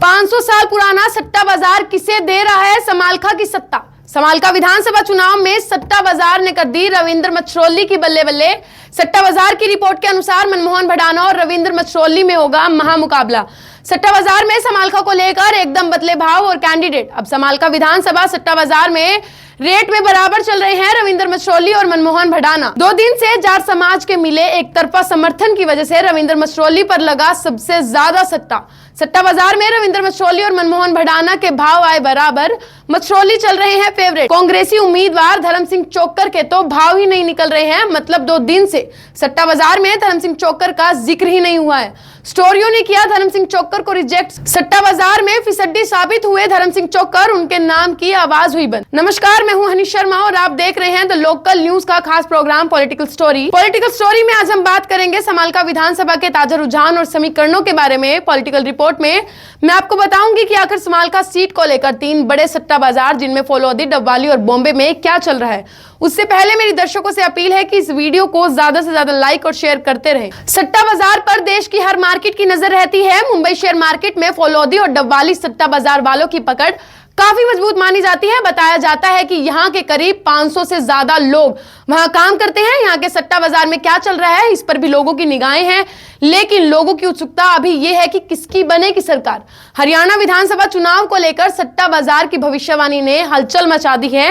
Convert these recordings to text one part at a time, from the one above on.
500 साल पुराना सट्टा बाजार किसे दे रहा है समालखा की सत्ता। समालखा विधानसभा चुनाव में सट्टा बाजार ने कर दी रविंद्र मछरोली की बल्ले बल्ले। सट्टा बाजार की रिपोर्ट के अनुसार मनमोहन भडाना और रविंद्र मछरोली में होगा महामुकाबला। सट्टा बाजार में समालखा को लेकर एकदम बदले भाव और कैंडिडेट। अब समालखा विधानसभा सट्टा बाजार में रेट में बराबर चल रहे हैं रविंद्र मछरोली और मनमोहन भडाना। 2 दिन से जाट समाज के मिले एक तरफा समर्थन की वजह से रविंद्र मछरोली पर लगा सबसे ज्यादा सट्टा बाजार में रविंद्र मछरोली और मनमोहन भडाना के भाव आए बराबर। मछरोली चल रहे हैं फेवरेट। कांग्रेसी उम्मीदवार धर्म सिंह चोक्कर के तो भाव ही नहीं निकल रहे हैं। मतलब 2 दिन से सट्टा बाजार में धर्म सिंह चोक्कर का जिक्र ही नहीं हुआ है। स्टोरियों ने किया धर्म सिंह चोक्कर को रिजेक्ट। सट्टा बाजार में फिसड्डी साबित हुए धर्म सिंह चोक्कर, उनके नाम की आवाज हुई बंद। नमस्कार, मैं हूं हनी शर्मा और आप देख रहे हैं द लोकल न्यूज का खास प्रोग्राम पॉलिटिकल स्टोरी में आज हम बात करेंगे समालखा विधानसभा के ताजा रुझान और समीकरणों के बारे में। पॉलिटिकल रिपोर्ट में मैं आपको बताऊंगी कि आखिर समालखा सीट को लेकर 3 बड़े सट्टा बाजार जिनमें फलोदी, डबवाली और बॉम्बे में क्या चल रहा है। उससे पहले मेरी दर्शकों से अपील है कि इस वीडियो को ज्यादा से ज्यादा लाइक और शेयर करते रहें। सट्टा बाजार पर देश की हर मार्केट की नजर रहती है। मुंबई शेयर मार्केट में फलोदी और डबवाली सट्टा बाजार वालों की पकड़ काफी मजबूत मानी जाती है। बताया जाता है कि यहाँ के करीब 500 से ज्यादा लोग वहां काम करते हैं। यहाँ के सट्टा बाजार में क्या चल रहा है इस पर भी लोगों की निगाहें हैं, लेकिन लोगों की उत्सुकता अभी यह है कि किसकी बनेगी सरकार। हरियाणा विधानसभा चुनाव को लेकर सट्टा बाजार की भविष्यवाणी ने हलचल मचा दी है।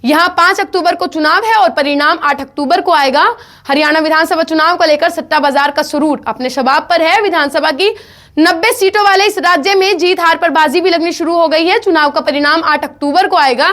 यहाँ 5 अक्टूबर को चुनाव है और परिणाम 8 अक्टूबर को आएगा। हरियाणा विधानसभा चुनाव को लेकर सट्टा बाजार का सुरूर अपने शबाब पर है। विधानसभा की 90 सीटों वाले इस राज्य में जीत हार पर बाजी भी लगनी शुरू हो गई है। चुनाव का परिणाम 8 अक्टूबर को आएगा,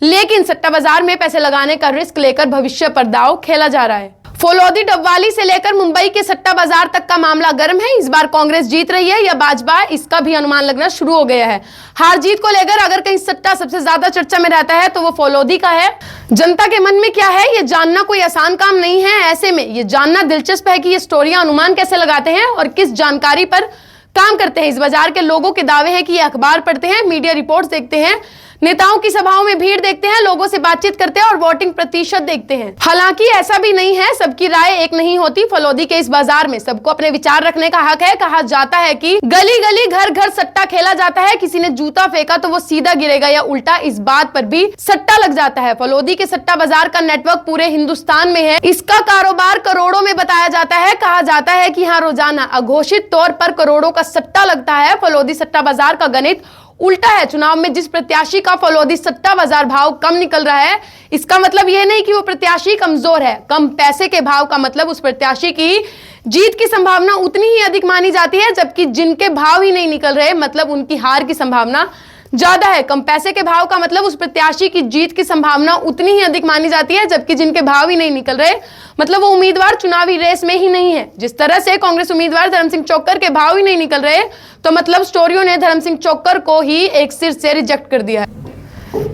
लेकिन सट्टा बाजार में पैसे लगाने का रिस्क लेकर भविष्य पर दांव खेला जा रहा है। फलोदी, डबवाली से लेकर मुंबई के सट्टा बाजार तक का मामला गर्म है। इस बार कांग्रेस जीत रही है या भाजपा, इसका भी अनुमान लगना शुरू हो गया है। हार जीत को लेकर अगर कहीं सट्टा सबसे ज्यादा चर्चा में रहता है तो वो फलोदी का है। जनता के मन में क्या है ये जानना कोई आसान काम नहीं है। ऐसे में ये जानना दिलचस्प है कि ये स्टोरियां अनुमान कैसे लगाते हैं और किस जानकारी पर काम करते हैं। इस बाजार के लोगों के दावे हैं कि ये अखबार पढ़ते हैं, मीडिया रिपोर्ट्स देखते हैं, नेताओं की सभाओं में भीड़ देखते हैं, लोगों से बातचीत करते हैं और वोटिंग प्रतिशत देखते हैं। हालांकि ऐसा भी नहीं है, सबकी राय एक नहीं होती। फलोदी के इस बाजार में सबको अपने विचार रखने का हक है। कहा जाता है कि गली गली घर घर सट्टा खेला जाता है। किसी ने जूता फेंका तो वो सीधा गिरेगा या उल्टा, इस बात पर भी सट्टा लग जाता है। फलोदी के सट्टा बाजार का नेटवर्क पूरे हिंदुस्तान में है। इसका कारोबार करोड़ों में बताया जाता है। कहा जाता है कि यहाँ रोजाना अघोषित तौर पर करोड़ों का सट्टा लगता है। फलोदी सट्टा बाजार का गणित उल्टा है। चुनाव में जिस प्रत्याशी का फलोदी सट्टा बाजार भाव कम निकल रहा है, इसका मतलब यह नहीं कि वो प्रत्याशी कमजोर है। कम पैसे के भाव का मतलब उस प्रत्याशी की जीत की संभावना उतनी ही अधिक मानी जाती है, जबकि जिनके भाव ही नहीं निकल रहे मतलब उनकी हार की संभावना ज्यादा है। कम पैसे के भाव का मतलब उस प्रत्याशी की जीत की संभावना उतनी ही अधिक मानी जाती है, जबकि जिनके भाव ही नहीं निकल रहे मतलब वो उम्मीदवार चुनावी रेस में ही नहीं है। जिस तरह से कांग्रेस उम्मीदवार धर्म सिंह चोक्कर के भाव ही नहीं निकल रहे, तो मतलब स्टोरियों ने धर्म सिंह चोक्कर को ही एक सिर से रिजेक्ट कर दिया है।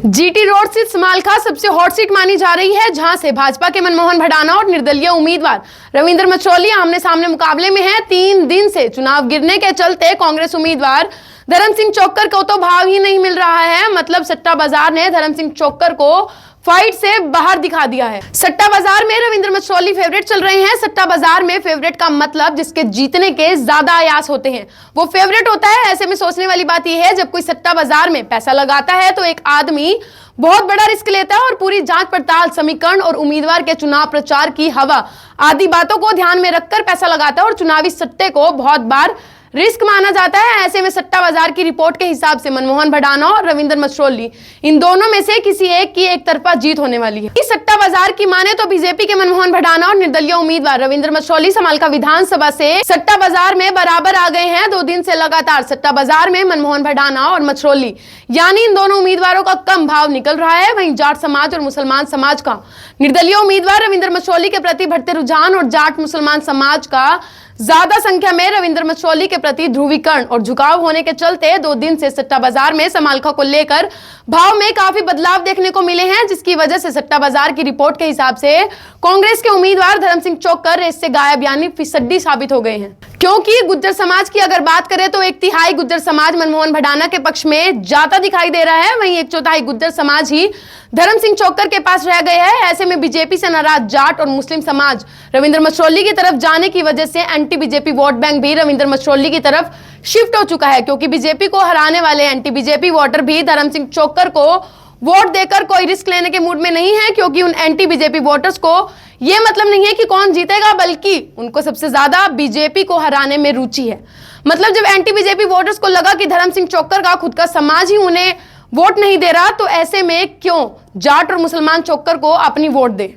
जीटी रोड स्थित समालखा सबसे हॉट सीट मानी जा रही है, जहां से भाजपा के मनमोहन भडाना और निर्दलीय उम्मीदवार रविंद्र मछरोली आमने सामने मुकाबले में है। 3 दिन से चुनाव गिरने के चलते कांग्रेस उम्मीदवार धर्म सिंह चोक्कर को तो भाव ही नहीं मिल रहा है। मतलब सट्टा बाजार ने धर्म सिंह चोक्कर को फाइट से बाहर दिखा दिया है। सट्टा बाजार में रविंद्र मछरोली फेवरेट चल रहे हैं। सट्टा बाजार में फेवरेट का मतलब जिसके जीतने के ज्यादा आयास होते हैं वो फेवरेट होता है। ऐसे में सोचने वाली बात यह है, जब कोई सट्टा बाजार में पैसा लगाता है तो एक आदमी बहुत बड़ा रिस्क लेता है और पूरी जांच पड़ताल, समीकरण और उम्मीदवार के चुनाव प्रचार की हवा आदि बातों को ध्यान में रखकर पैसा लगाता है और चुनावी सट्टे को बहुत बार रिस्क माना जाता है। ऐसे में सट्टा बाजार की रिपोर्ट के हिसाब से मनमोहन भडाना और रविंद्र मछरोली, इन दोनों में से किसी एक की एक तरफा जीत होने वाली है। इस सट्टा बाजार की माने तो बीजेपी के मनमोहन भडाना और निर्दलीय उम्मीदवार रविंद्र मछरोली समालखा विधानसभा से सट्टा बाजार में बराबर आ गए हैं। 2 दिन से लगातार सट्टा बाजार में मनमोहन भडाना और मछरोली यानी इन दोनों उम्मीदवारों का कम भाव निकल रहा है। वहीं जाट समाज और मुसलमान समाज का निर्दलीय उम्मीदवार रविंद्र मछरोली के प्रति बढ़ते रुझान और जाट मुसलमान समाज का ज्यादा संख्या में रविंद्र मछरोली के प्रति ध्रुवीकरण और झुकाव होने के चलते 2 दिन से सट्टा बाजार में समालखा को लेकर भाव में काफी बदलाव देखने को मिले हैं, जिसकी वजह से सट्टा बाजार की रिपोर्ट के हिसाब से कांग्रेस के उम्मीदवार धर्म सिंह चोक्कर रेस से गायब यानी फिसड्डी साबित हो गए हैं। क्योंकि गुज्जर समाज की अगर बात करें तो 1/3 गुज्जर समाज मनमोहन भडाना के पक्ष में जाता दिखाई दे रहा है, वहीं 1/4 गुज्जर समाज ही धर्म सिंह चोक्कर के पास रह गए हैं। ऐसे में बीजेपी से नाराज जाट और मुस्लिम समाज रविंद्र मछरौली की तरफ जाने की वजह से एंटी बीजेपी वोट बैंक भी रविंद्र मछरौली की तरफ शिफ्ट हो चुका है, क्योंकि बीजेपी को हराने वाले एंटी बीजेपी वोटर भी धर्म सिंह चोक्कर को वोट देकर कोई रिस्क लेने के मूड में नहीं है, क्योंकि उन एंटी बीजेपी वोटर्स को यह मतलब नहीं है कि कौन जीतेगा, बल्कि उनको सबसे ज्यादा बीजेपी को हराने में रुचि है। मतलब जब एंटी बीजेपी वोटर्स को लगा कि धर्म सिंह चोक्कर का खुद का समाज ही उन्हें वोट नहीं दे रहा, तो ऐसे में क्यों जाट और मुसलमान चोक्कर को अपनी वोट दे।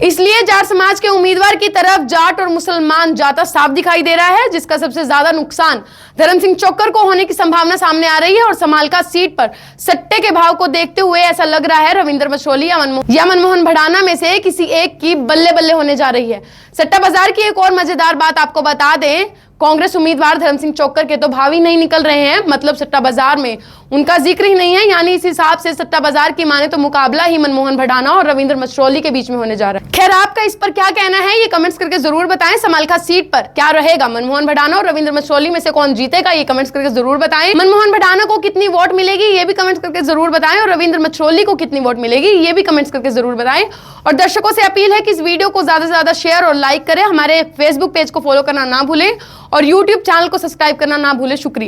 इसलिए जाट समाज के उम्मीदवार की तरफ जाट और मुसलमान जाता साफ दिखाई दे रहा है, जिसका सबसे ज्यादा नुकसान धर्म सिंह चोक्कर को होने की संभावना सामने आ रही है। और समालका सीट पर सट्टे के भाव को देखते हुए ऐसा लग रहा है रविंद्र मछरौली या मनमोहन भडाना में से किसी एक की बल्ले बल्ले होने जा रही है। सट्टा बाजार की एक और मजेदार बात आपको बता दें, कांग्रेस उम्मीदवार धर्म सिंह चोक्कर के तो भाव ही नहीं निकल रहे हैं, मतलब सट्टा बाजार में उनका जिक्र ही नहीं है। यानी इस हिसाब से सट्टा बाजार की माने तो मुकाबला ही मनमोहन भडाना और रविंद्र मछरौली के बीच में होने जा रहा है। खैर, आपका इस पर क्या कहना है ये कमेंट्स करके जरूर बताएं। समालका सीट पर क्या रहेगा, मनमोहन भडाना और रविंद्र मछरौली में से कौन जीतेगा, ये कमेंट्स करके जरूर बताएं। मनमोहन भडाना को कितनी वोट मिलेगी ये भी कमेंट्स करके जरूर बताएं, और रविंद्र मछरौली को कितनी वोट मिलेगी ये भी कमेंट्स करके जरूर बताएं। और दर्शकों से अपील है कि इस वीडियो को ज्यादा से ज्यादा शेयर और लाइक करें, हमारे फेसबुक पेज को फॉलो करना ना भूलें और यूट्यूब चैनल को सब्सक्राइब करना ना भूलें। शुक्रिया।